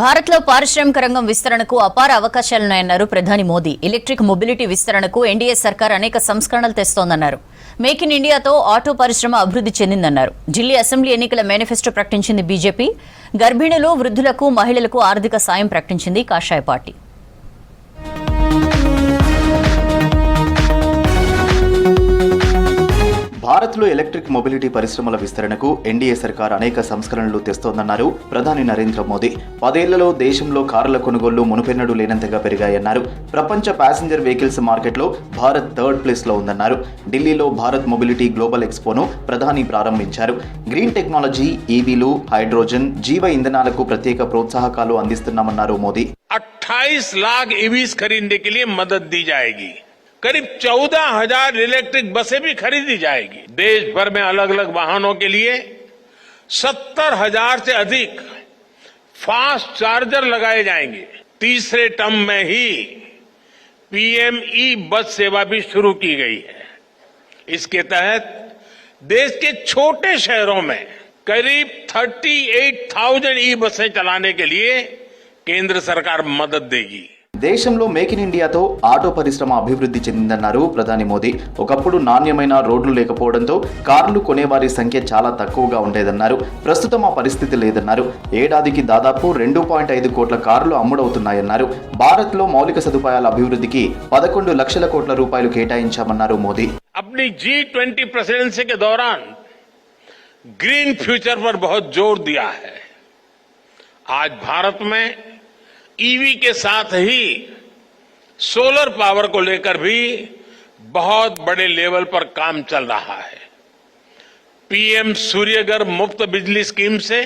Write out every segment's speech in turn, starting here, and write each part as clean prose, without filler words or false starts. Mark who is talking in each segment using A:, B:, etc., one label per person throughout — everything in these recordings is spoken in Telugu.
A: భారత్లో పారిశ్రామిక రంగం విస్తరణకు అపార అవకాశాలున్నాయన్నారు ప్రధాని మోదీ. ఎలక్ట్రిక్ మొబిలిటీ విస్తరణకు ఎన్డీఏ సర్కార్ అనేక సంస్కరణలు తెస్తోందన్నారు. మేక్ ఇన్ ఇండియాతో ఆటో పరిశ్రమ అభివృద్ధి చెందిందన్నారు. ఢిల్లీ అసెంబ్లీ ఎన్నికల మేనిఫెస్టో ప్రకటించింది బీజేపీ. గర్భిణులు, వృద్ధులకు, మహిళలకు ఆర్థిక సాయం ప్రకటించింది కాషాయ పార్టీ.
B: భారత్లో ఎలక్ట్రిక్ మొబిలిటీ పరిశ్రమల విస్తరణకు ఎన్డీఏ సర్కార్ అనేక సంస్కరణలు తెస్తోందన్నారు ప్రధాని నరేంద్ర మోదీ. 10 ఏళ్లలో దేశంలో కార్ల కొనుగోళ్లు మునుపెన్నడూ లేనంతగా పెరిగాయన్నారు. ప్రపంచ ప్యాసింజర్ వెహికల్స్ మార్కెట్లో భారత్ 3rd ప్లేస్లో ఉందన్నారు. ఢిల్లీలో భారత్ మొబిలిటీ గ్లోబల్ ఎక్స్పోను ప్రధాని ప్రారంభించారు. గ్రీన్ టెక్నాలజీ, ఈవీలు, హైడ్రోజన్, జీవ ఇంధనాలకు ప్రత్యేక ప్రోత్సాహకాలు అందిస్తున్నామన్నారు మోదీ.
C: 28 लाख ईवीज खरीदने के लिए मदद दी जाएगी. करीब 14,000 इलेक्ट्रिक बसें भी खरीदी जाएगी. देश भर में अलग अलग वाहनों के लिए 70,000 से अधिक फास्ट चार्जर लगाए जाएंगे. तीसरे टर्म में ही पीएम ई बस सेवा भी शुरू की गई है. इसके तहत देश के छोटे शहरों में करीब 38,000 ई बसें चलाने के लिए केंद्र सरकार मदद देगी.
B: దేశంలో మేక్ ఇన్ ఇండియాతో ఆటో పరిశ్రమ అభివృద్ధి చెందిందన్నారు ప్రధాని మోదీ. ఒకప్పుడు నాణ్యమైన రోడ్లు లేకపోవడంతో కార్లు కొనేవారి సంఖ్య చాలా తక్కువగా ఉండేదన్నారు. ప్రస్తుతం ఆ పరిస్థితి లేదన్నారు. ఏడాదికి దాదాపు 2.5 కోట్ల కార్లు అమ్ముడవుతున్నాయన్నారు. భారత్లో మౌలిక సదుపాయాల అభివృద్ధికి 11 లక్షల కోట్ల రూపాయలు కేటాయించామన్నారు మోదీ.
C: अपनी G20 प्रेसिडेंसी के दौरान ग्रीन फ्यूचर पर बहुत जोर दिया है. आज भारत में ईवी के साथ ही सोलर पावर को लेकर भी बहुत बड़े लेवल पर काम चल रहा है. पीएम सूर्यघर मुफ्त बिजली स्कीम से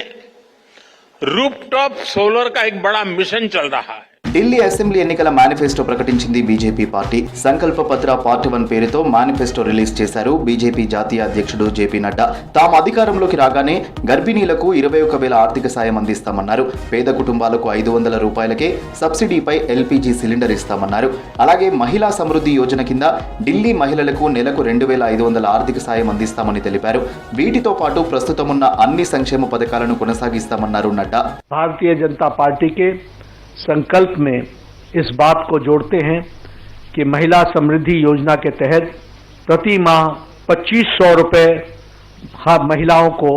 C: रूफटॉप सोलर का एक बड़ा मिशन चल रहा है.
B: ఢిల్లీ అసెంబ్లీ ఎన్నికల మేనిఫెస్టో ప్రకటించింది బీజేపీ పార్టీ. సంకల్ప పత్ర పార్ట్ 1 పేరుతో మేనిఫెస్టో రిలీజ్ చేశారు బీజేపీ జాతీయ అధ్యక్షుడు జేపీ నడ్డా. తాము అధికారంలోకి రాగానే గర్భిణీలకు 21,000 ఆర్థిక సాయం అందిస్తామన్నారు. పేద కుటుంబాలకు 500 రూపాయలకే సబ్సిడీపై ఎల్పీజీ సిలిండర్ ఇస్తామన్నారు. అలాగే మహిళా సమృద్ధి యోజన కింద ఢిల్లీ మహిళలకు నెలకు 2,500 ఆర్థిక సాయం అందిస్తామని తెలిపారు. వీటితో పాటు ప్రస్తుతం ఉన్న అన్ని సంక్షేమ పథకాలను కొనసాగిస్తామన్నారు నడ్డా.
D: భారతీయ జనతా పార్టీకి संकल्प में इस बात को जोड़ते हैं कि महिला समृद्धि योजना के तहत प्रति माह 2,500 रुपए महिलाओं को